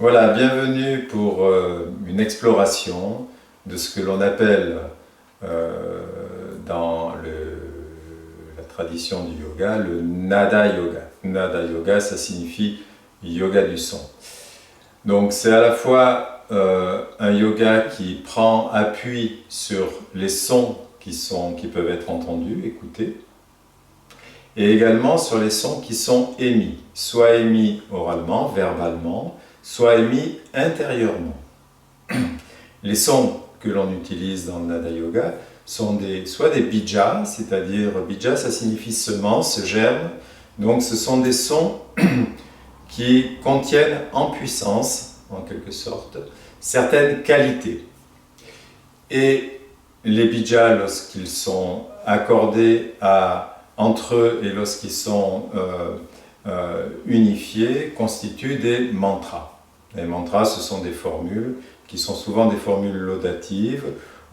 Voilà, bienvenue pour une exploration de ce que l'on appelle dans la tradition du yoga le Nada Yoga. Nada Yoga, ça signifie yoga du son. Donc c'est à la fois un yoga qui prend appui sur les sons qui peuvent être entendus, écoutés, et également sur les sons qui sont émis, soit émis oralement, verbalement, soit émis intérieurement. Les sons que l'on utilise dans le Nada Yoga sont soit des bijas, c'est-à-dire bija ça signifie semence, germe, donc ce sont des sons qui contiennent en puissance, en quelque sorte, certaines qualités. Et les bijas, lorsqu'ils sont accordés entre eux et lorsqu'ils sont unifiés, constituent des mantras. Les mantras, ce sont des formules qui sont souvent des formules laudatives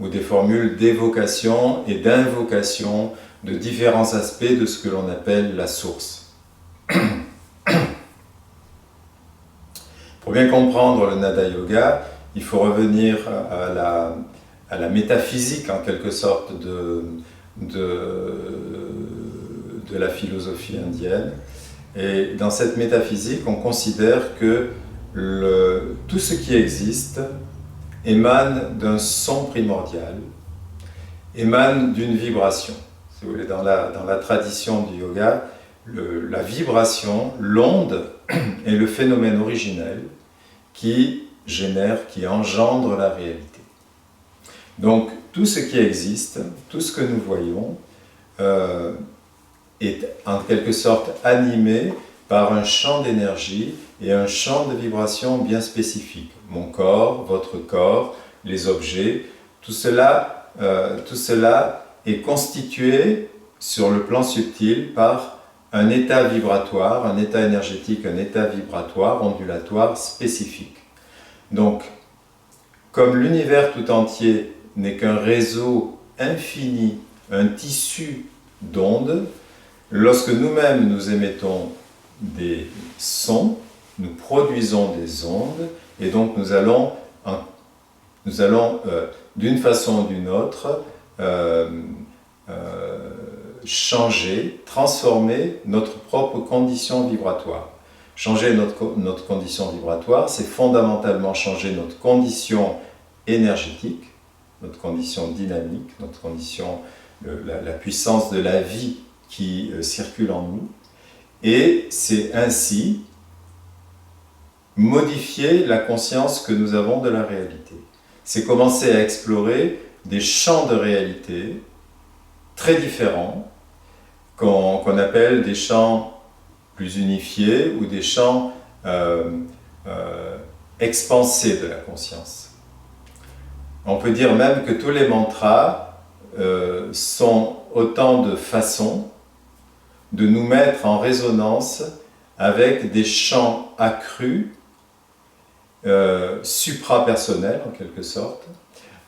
ou des formules d'évocation et d'invocation de différents aspects de ce que l'on appelle la source. Pour bien comprendre le Nada Yoga, il faut revenir à la métaphysique en quelque sorte de la philosophie indienne. Et dans cette métaphysique, on considère que tout ce qui existe émane d'un son primordial, émane d'une vibration. Si vous voulez, dans la tradition du yoga, la vibration, l'onde, est le phénomène originel qui génère, qui engendre la réalité. Donc tout ce qui existe, tout ce que nous voyons, est en quelque sorte animé par un champ d'énergie et un champ de vibration bien spécifique. Mon corps, votre corps, les objets, tout cela est constitué sur le plan subtil par un état vibratoire, un état énergétique, un état vibratoire, ondulatoire spécifique. Donc, comme l'univers tout entier n'est qu'un réseau infini, un tissu d'ondes, lorsque nous-mêmes nous émettons des sons, nous produisons des ondes, et donc nous allons d'une façon ou d'une autre changer, transformer notre propre condition vibratoire. Changer notre condition vibratoire, c'est fondamentalement changer notre condition énergétique, notre condition dynamique, notre condition, la puissance de la vie qui circule en nous, et c'est ainsi modifier la conscience que nous avons de la réalité. C'est commencer à explorer des champs de réalité très différents, qu'on appelle des champs plus unifiés ou des champs expansés de la conscience. On peut dire même que tous les mantras sont autant de façons de nous mettre en résonance avec des champs accrus, suprapersonnels en quelque sorte,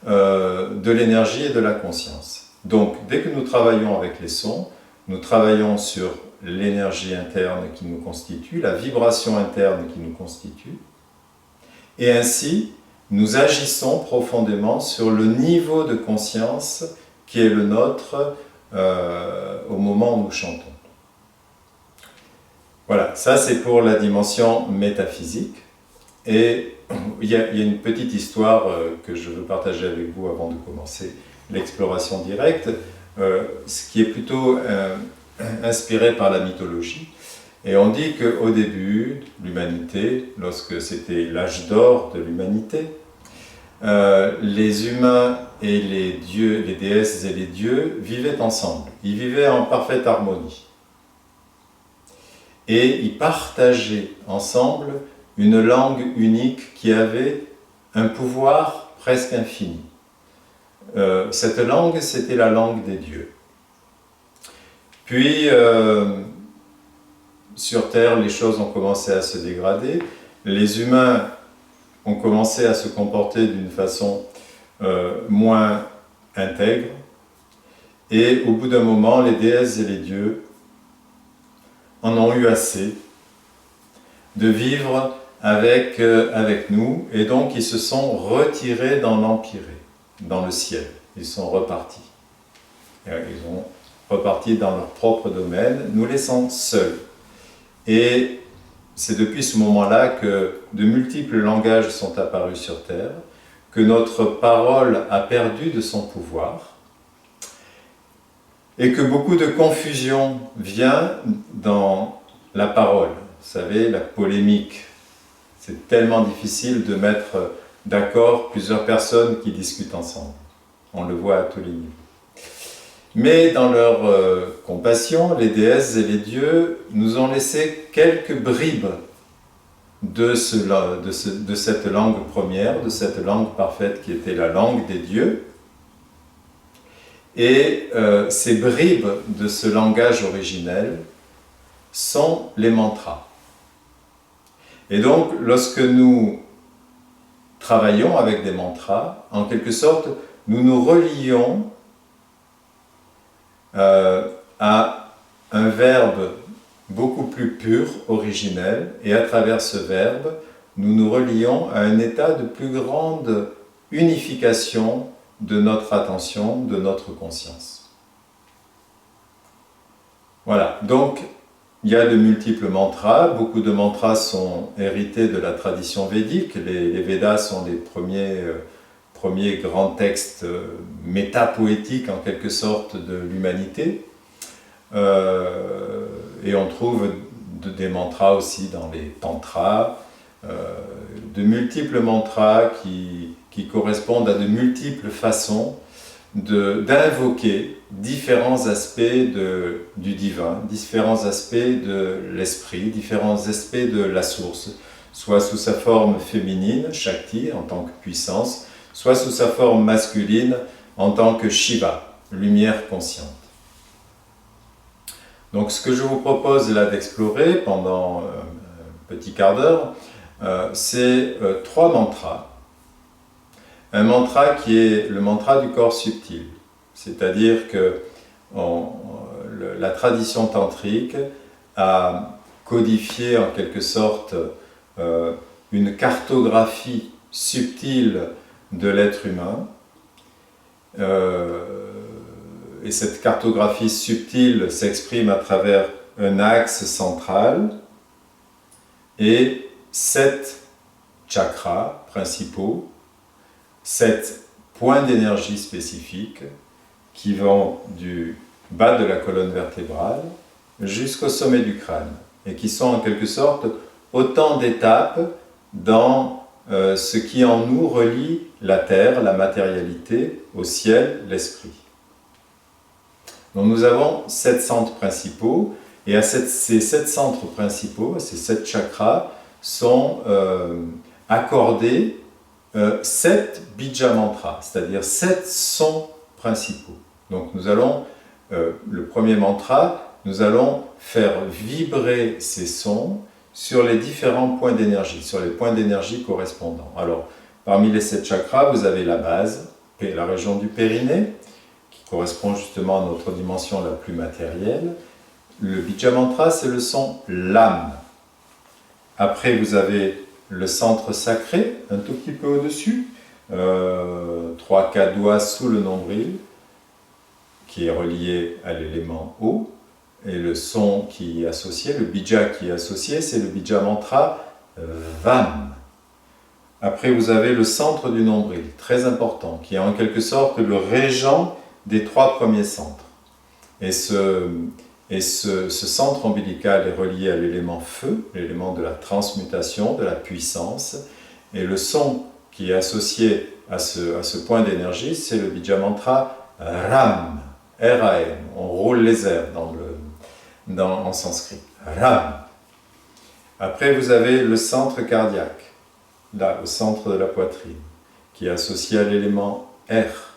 de l'énergie et de la conscience. Donc, dès que nous travaillons avec les sons, nous travaillons sur l'énergie interne qui nous constitue, la vibration interne qui nous constitue, et ainsi, nous agissons profondément sur le niveau de conscience qui est le nôtre au moment où nous chantons. Voilà, ça c'est pour la dimension métaphysique. Et il y a une petite histoire que je veux partager avec vous avant de commencer l'exploration directe, ce qui est plutôt inspiré par la mythologie. Et on dit qu'au début de l'humanité, lorsque c'était l'âge d'or de l'humanité, les humains et les dieux, les déesses et les dieux vivaient ensemble. Ils vivaient en parfaite harmonie. Et ils partageaient ensemble une langue unique qui avait un pouvoir presque infini. Cette langue, c'était la langue des dieux. Puis, sur Terre, les choses ont commencé à se dégrader. Les humains ont commencé à se comporter d'une façon moins intègre. Et au bout d'un moment, les déesses et les dieux en ont eu assez de vivre avec nous, et donc ils se sont retirés dans l'Empyrée, dans le ciel. Ils sont repartis. Ils sont repartis dans leur propre domaine, nous laissant seuls. Et c'est depuis ce moment-là que de multiples langages sont apparus sur Terre, que notre parole a perdu de son pouvoir, et que beaucoup de confusion vient dans la parole. Vous savez, la polémique. C'est tellement difficile de mettre d'accord plusieurs personnes qui discutent ensemble. On le voit à tous les niveaux. Mais dans leur compassion, les déesses et les dieux nous ont laissé quelques bribes de cette langue première, de cette langue parfaite qui était la langue des dieux. Et ces bribes de ce langage originel sont les mantras. Et donc, lorsque nous travaillons avec des mantras, en quelque sorte, nous nous relions à un verbe beaucoup plus pur, originel, et à travers ce verbe, nous nous relions à un état de plus grande unification de notre attention, de notre conscience. Voilà, donc il y a de multiples mantras, beaucoup de mantras sont hérités de la tradition védique, les Védas sont les premiers grands textes métapoétiques en quelque sorte de l'humanité, et on trouve des mantras aussi dans les tantras, de multiples mantras qui correspondent à de multiples façons d'invoquer différents aspects du divin, différents aspects de l'esprit, différents aspects de la source, soit sous sa forme féminine, Shakti, en tant que puissance, soit sous sa forme masculine, en tant que Shiva, lumière consciente. Donc ce que je vous propose là d'explorer pendant un petit quart d'heure, c'est 3 mantras. Un mantra qui est le mantra du corps subtil, c'est-à-dire que la tradition tantrique a codifié en quelque sorte une cartographie subtile de l'être humain, et cette cartographie subtile s'exprime à travers un axe central et 7 chakras principaux, 7 points d'énergie spécifiques qui vont du bas de la colonne vertébrale jusqu'au sommet du crâne et qui sont en quelque sorte autant d'étapes dans ce qui en nous relie la terre, la matérialité, au ciel, l'esprit. Donc nous avons 7 centres principaux et à ces 7 centres principaux, ces 7 chakras sont accordés 7 bija mantras, c'est-à-dire 7 sons principaux. Donc nous allons, le premier mantra, nous allons faire vibrer ces sons sur les différents points d'énergie, sur les points d'énergie correspondants. Alors, parmi les 7 chakras, vous avez la base, la région du périnée, qui correspond justement à notre dimension la plus matérielle. Le bija mantra, c'est le son LAM. Après, vous avez le centre sacré, un tout petit peu au-dessus, 3-4 doigts sous le nombril, qui est relié à l'élément eau, et le son qui est associé, le bija qui est associé, c'est le bija mantra VAM. Après, vous avez le centre du nombril, très important, qui est en quelque sorte le régent des 3 premiers centres. Et ce centre ombilical est relié à l'élément feu, l'élément de la transmutation, de la puissance. Et le son qui est associé à ce point d'énergie, c'est le bija mantra RAM, R-A-M. On roule les airs en sanskrit. RAM. Après, vous avez le centre cardiaque, là, au centre de la poitrine, qui est associé à l'élément R.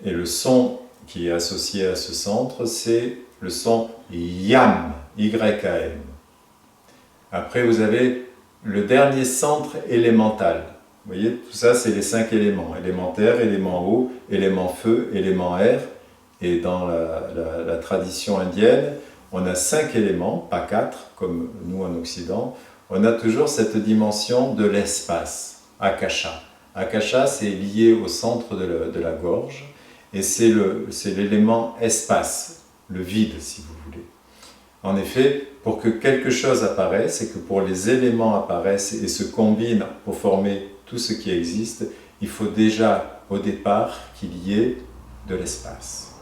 Et le son qui est associé à ce centre, c'est le son YAM, Y-A-M. Après, vous avez le dernier centre élémental. Vous voyez, tout ça, c'est les 5 éléments. Élémentaire, élément eau, élément feu, élément air. Et dans la tradition indienne, on a 5 éléments, pas 4, comme nous en Occident. on a toujours cette dimension de l'espace, Akasha. Akasha, c'est lié au centre de la gorge, et c'est l'élément espace, le vide, si vous voulez. En effet, pour que quelque chose apparaisse, et que pour les éléments apparaissent et se combinent pour former tout ce qui existe, il faut déjà, au départ, qu'il y ait de l'espace.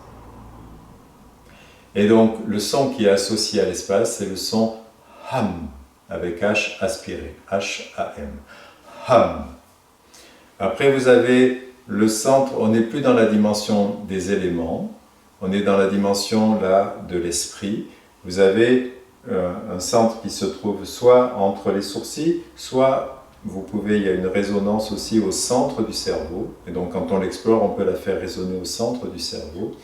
Et donc, le son qui est associé à l'espace, c'est le son Ham, avec H aspiré, H-A-M. Ham. Après, vous avez le centre, on n'est plus dans la dimension des éléments, on est dans la dimension là de l'esprit. Vous avez un centre qui se trouve soit entre les sourcils, soit il y a une résonance aussi au centre du cerveau. Et donc quand on l'explore, on peut la faire résonner au centre du cerveau,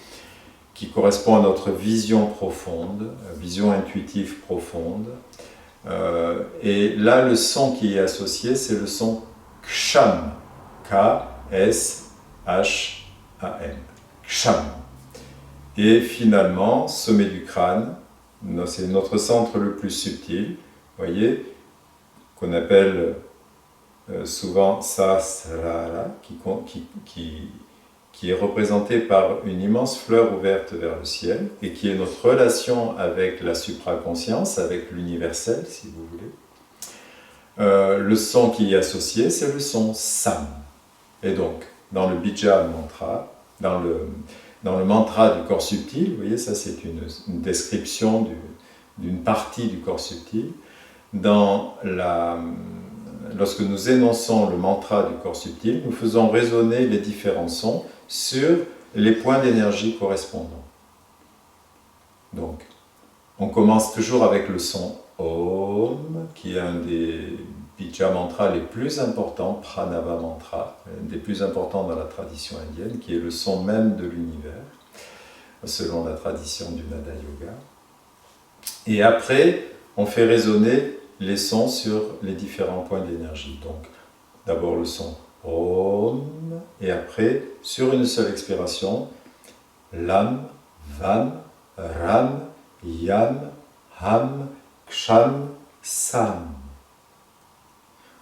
qui correspond à notre vision profonde, vision intuitive profonde. Et là, le son qui est associé, c'est le son Ksham, K-S-H-A-M, Ksham. Et finalement, sommet du crâne, c'est notre centre le plus subtil, voyez, qu'on appelle souvent Sahasrara, qui est représenté par une immense fleur ouverte vers le ciel, et qui est notre relation avec la supraconscience, avec l'universel, si vous voulez. Le son qui y est associé, c'est le son Sam. Et donc, dans le Bija mantra, dans le mantra du corps subtil, vous voyez, ça c'est une description d'une partie du corps subtil. Lorsque nous énonçons le mantra du corps subtil, nous faisons résonner les différents sons sur les points d'énergie correspondants. Donc, on commence toujours avec le son Om, qui est un des Bija mantras les plus importants, Pranava mantra, un des plus importants dans la tradition indienne, qui est le son même de l'univers, selon la tradition du Nada Yoga. Et après, on fait résonner les sons sur les différents points d'énergie. Donc, d'abord le son Om, et après, sur une seule expiration, Lam, Vam, Ram, Yam, Ham, Ksham, Sam.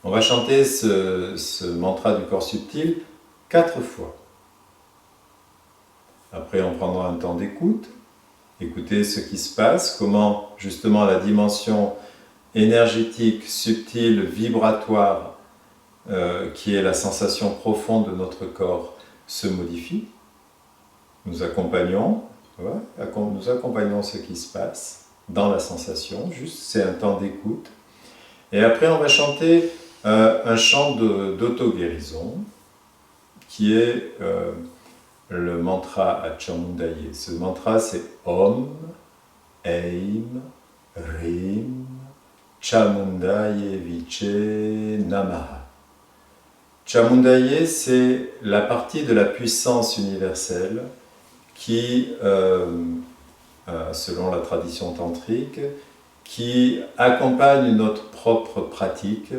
On va chanter ce mantra du corps subtil 4 fois. Après, on prendra un temps d'écoute, écouter ce qui se passe, comment justement la dimension énergétique, subtile, vibratoire, qui est la sensation profonde de notre corps, se modifie. Nous accompagnons ce qui se passe dans la sensation, juste c'est un temps d'écoute. Et après on va chanter un chant d'auto-guérison qui est le mantra à Chamundaye. Ce mantra c'est Om, Aim, Rim, Chamundaye Viche Namaha. Chamundaye, c'est la partie de la puissance universelle qui, selon la tradition tantrique, qui accompagne notre propre pratique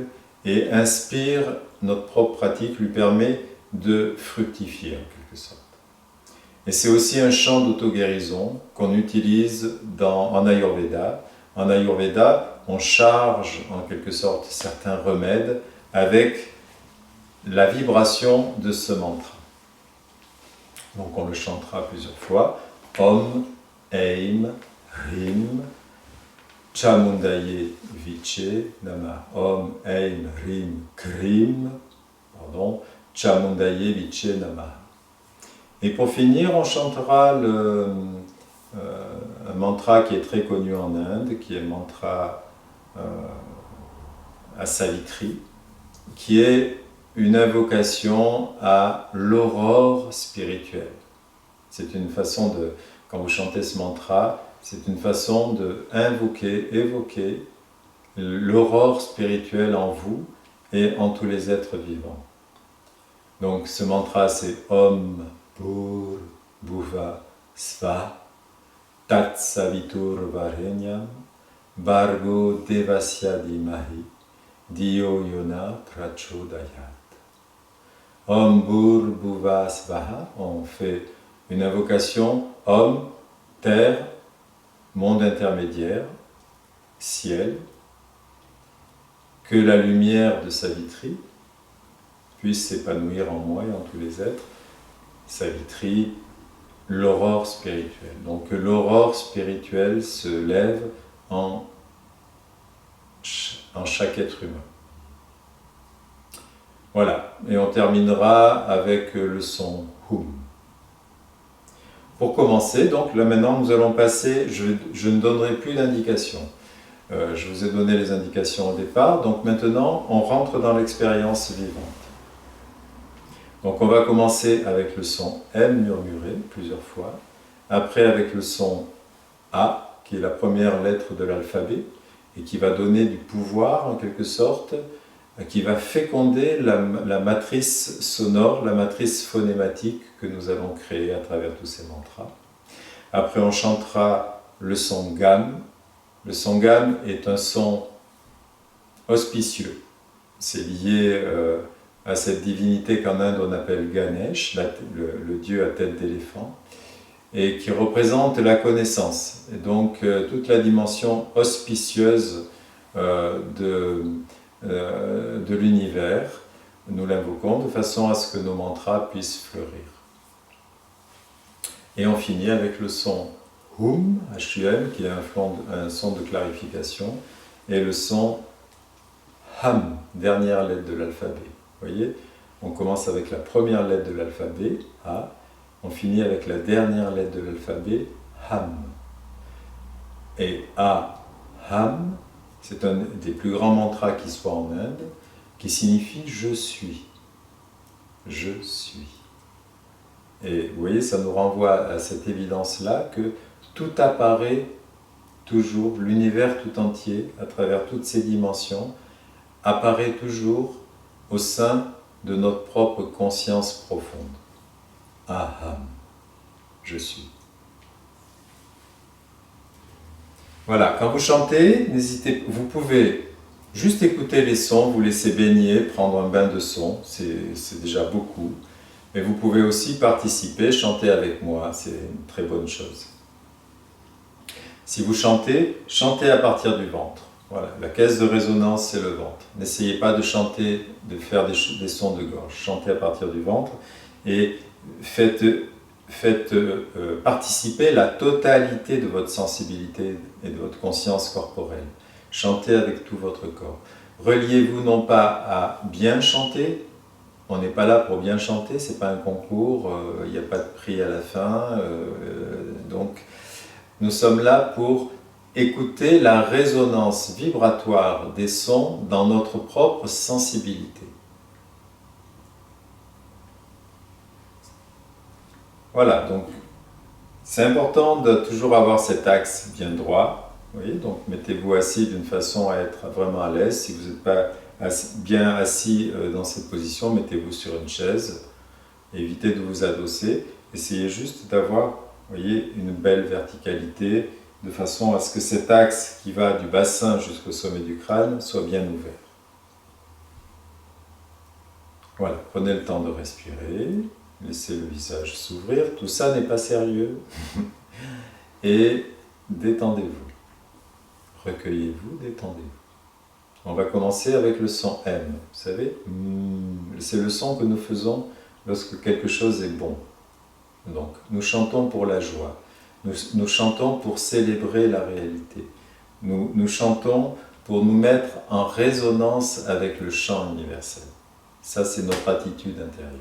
et inspire notre propre pratique, lui permet de fructifier en quelque sorte. Et c'est aussi un chant d'auto-guérison qu'on utilise en Ayurveda. En Ayurveda, on charge en quelque sorte certains remèdes avec la vibration de ce mantra. Donc on le chantera plusieurs fois. Om, Aim, Rim, Chamundaye Viche Nama. Om, Aim, Rim, Krim, Chamundaye Viche Nama. Et pour finir, on chantera un mantra qui est très connu en Inde, qui est le mantra à Savitri, qui est une invocation à l'aurore spirituelle. C'est une façon de, quand vous chantez ce mantra, c'est une façon de évoquer l'aurore spirituelle en vous et en tous les êtres vivants. Donc ce mantra c'est Om Bhur Bhuva Sva Tat Savitur Varenyam Bhargo Devasya Dhimahi Diyo Yona Prachodayat. Om Bhur Bhuva Svaha, on fait une invocation Om, terre, monde intermédiaire, ciel. que la lumière de Savitri puisse s'épanouir en moi et en tous les êtres. Savitri, l'aurore spirituelle. Donc que l'aurore spirituelle se lève en chaque être humain. Voilà, et on terminera avec le son Hum. Pour commencer, donc là maintenant nous allons passer, je ne donnerai plus d'indications. Je vous ai donné les indications au départ, donc maintenant on rentre dans l'expérience vivante. Donc on va commencer avec le son M murmuré plusieurs fois, après avec le son A, qui est la première lettre de l'alphabet, et qui va donner du pouvoir en quelque sorte, qui va féconder la matrice sonore, la matrice phonématique que nous allons créer à travers tous ces mantras. Après on chantera le son Gam. Le son Gam est un son auspicieux. C'est lié à cette divinité qu'en Inde on appelle Ganesh, le dieu à tête d'éléphant, et qui représente la connaissance. Et donc toute la dimension auspicieuse de l'univers, nous l'invoquons de façon à ce que nos mantras puissent fleurir. Et on finit avec le son Hum, H-U-M, qui est un son de clarification, et le son Ham, dernière lettre de l'alphabet. Vous voyez, on commence avec la première lettre de l'alphabet, A, on finit avec la dernière lettre de l'alphabet, Ham. Et A, Ham, c'est un des plus grands mantras qui soit en Inde, qui signifie « je suis ». Je suis. Et vous voyez, ça nous renvoie à cette évidence-là que tout apparaît toujours, l'univers tout entier, à travers toutes ces dimensions, apparaît toujours au sein de notre propre conscience profonde. Aham, je suis. Voilà, quand vous chantez, n'hésitez, vous pouvez juste écouter les sons, vous laisser baigner, prendre un bain de son, c'est déjà beaucoup. Mais vous pouvez aussi participer, chanter avec moi, c'est une très bonne chose. Si vous chantez, chantez à partir du ventre. Voilà, la caisse de résonance, c'est le ventre. N'essayez pas de chanter, de faire des sons de gorge. Chantez à partir du ventre et faites participer la totalité de votre sensibilité et de votre conscience corporelle. Chantez avec tout votre corps. Reliez-vous non pas à bien chanter, on n'est pas là pour bien chanter, c'est pas un concours, il n'y a pas de prix à la fin, donc nous sommes là pour écouter la résonance vibratoire des sons dans notre propre sensibilité. Voilà, donc c'est important de toujours avoir cet axe bien droit. Vous voyez, donc mettez-vous assis d'une façon à être vraiment à l'aise. Si vous n'êtes pas bien assis dans cette position, mettez-vous sur une chaise. Évitez de vous adosser. Essayez juste d'avoir, vous voyez, une belle verticalité, de façon à ce que cet axe qui va du bassin jusqu'au sommet du crâne soit bien ouvert. Voilà, prenez le temps de respirer. Laissez le visage s'ouvrir, tout ça n'est pas sérieux. Et détendez-vous. Recueillez-vous, détendez-vous. On va commencer avec le son M. Vous savez, c'est le son que nous faisons lorsque quelque chose est bon. Donc, nous chantons pour la joie. Nous chantons pour célébrer la réalité. Nous chantons pour nous mettre en résonance avec le chant universel. Ça, c'est notre attitude intérieure.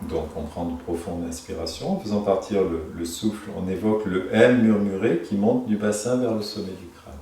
Donc on prend une profonde inspiration, en faisant partir le souffle, on évoque le M murmuré qui monte du bassin vers le sommet du crâne.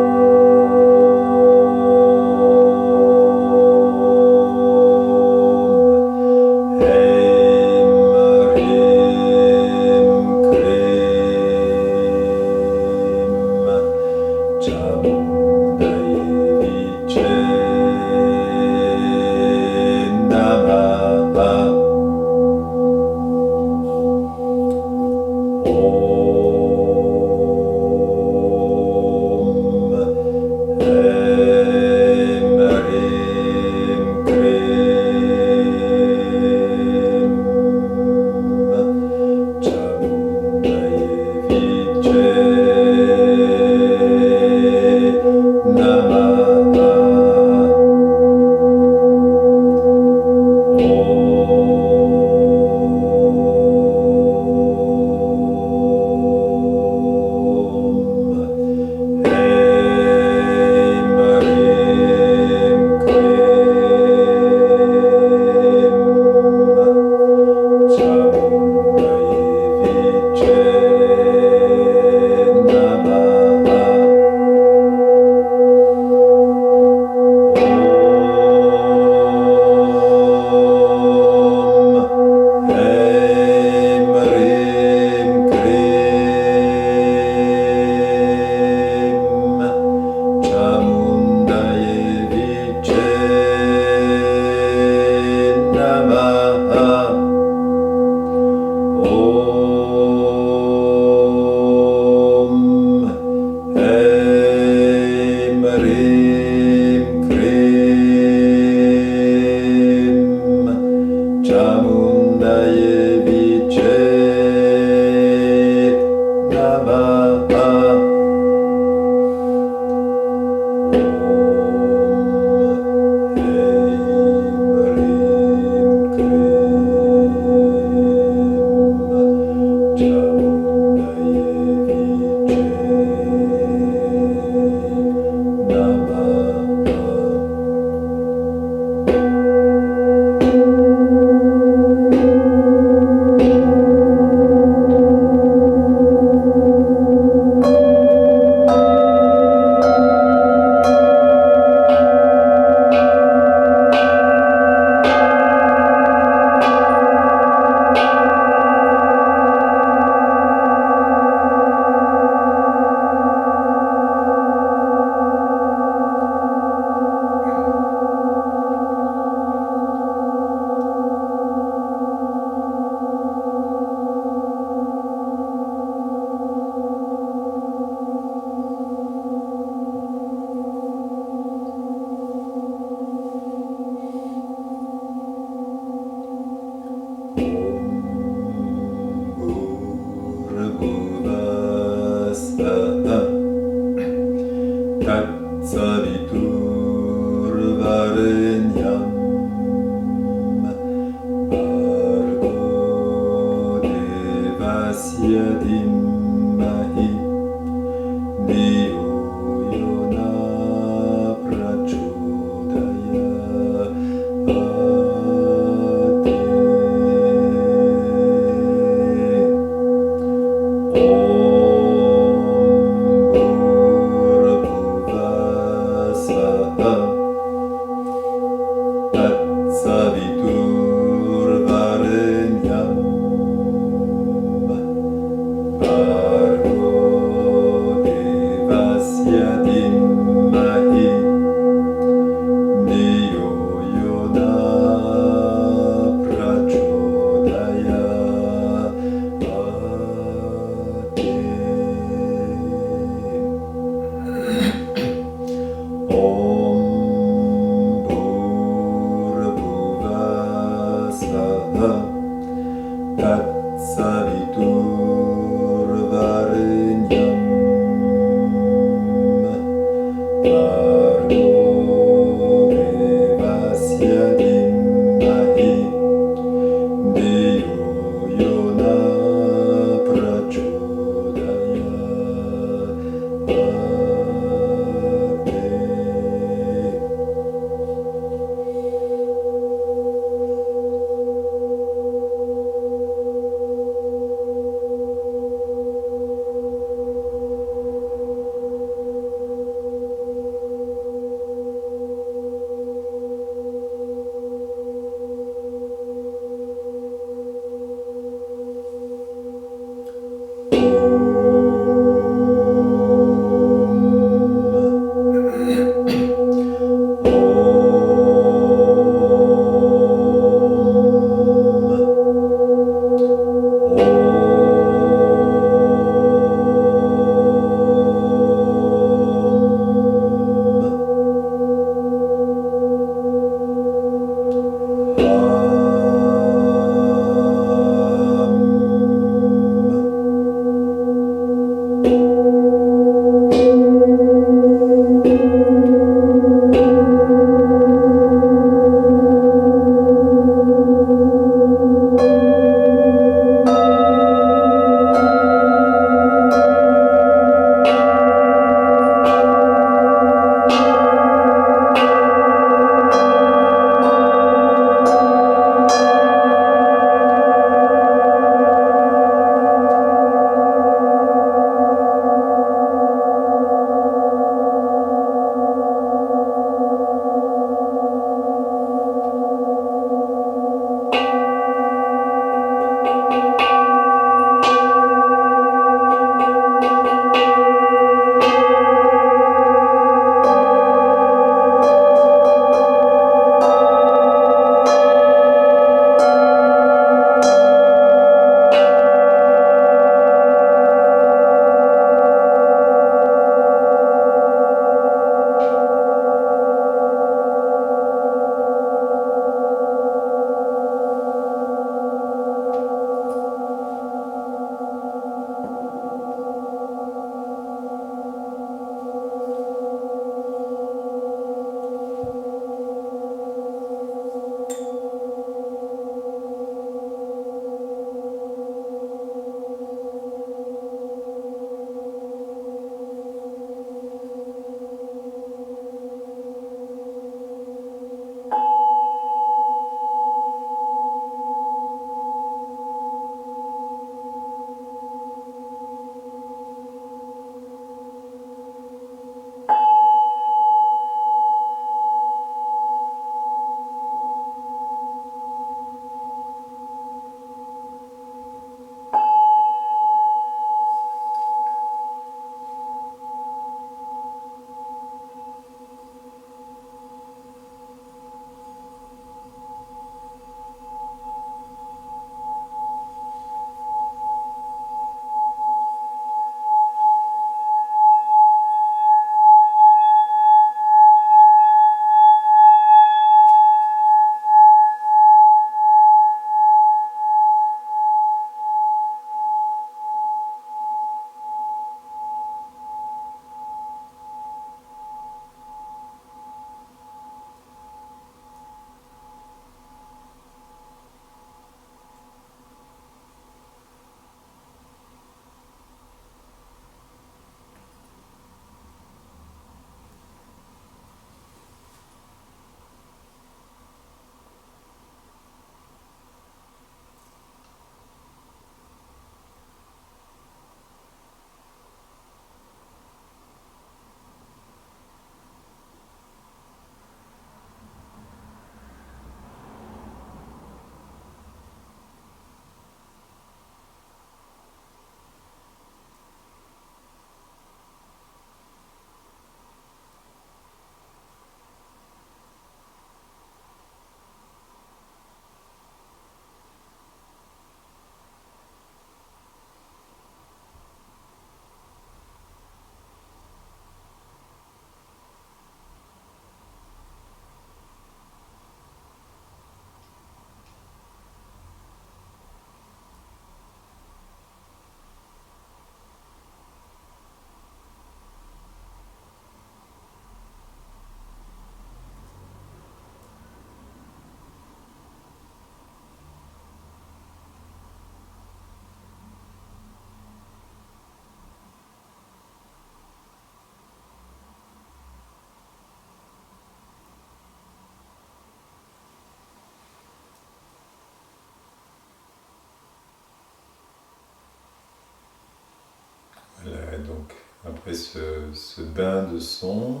Donc, après ce bain de son,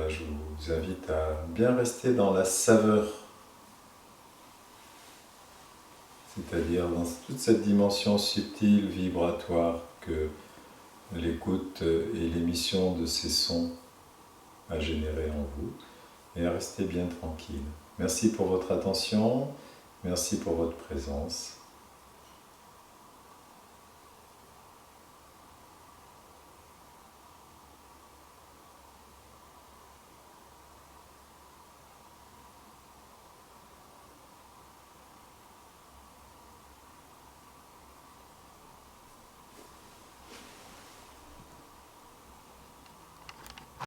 je vous invite à bien rester dans la saveur, c'est-à-dire dans toute cette dimension subtile, vibratoire que l'écoute et l'émission de ces sons a généré en vous, et à rester bien tranquille. Merci pour votre attention, merci pour votre présence.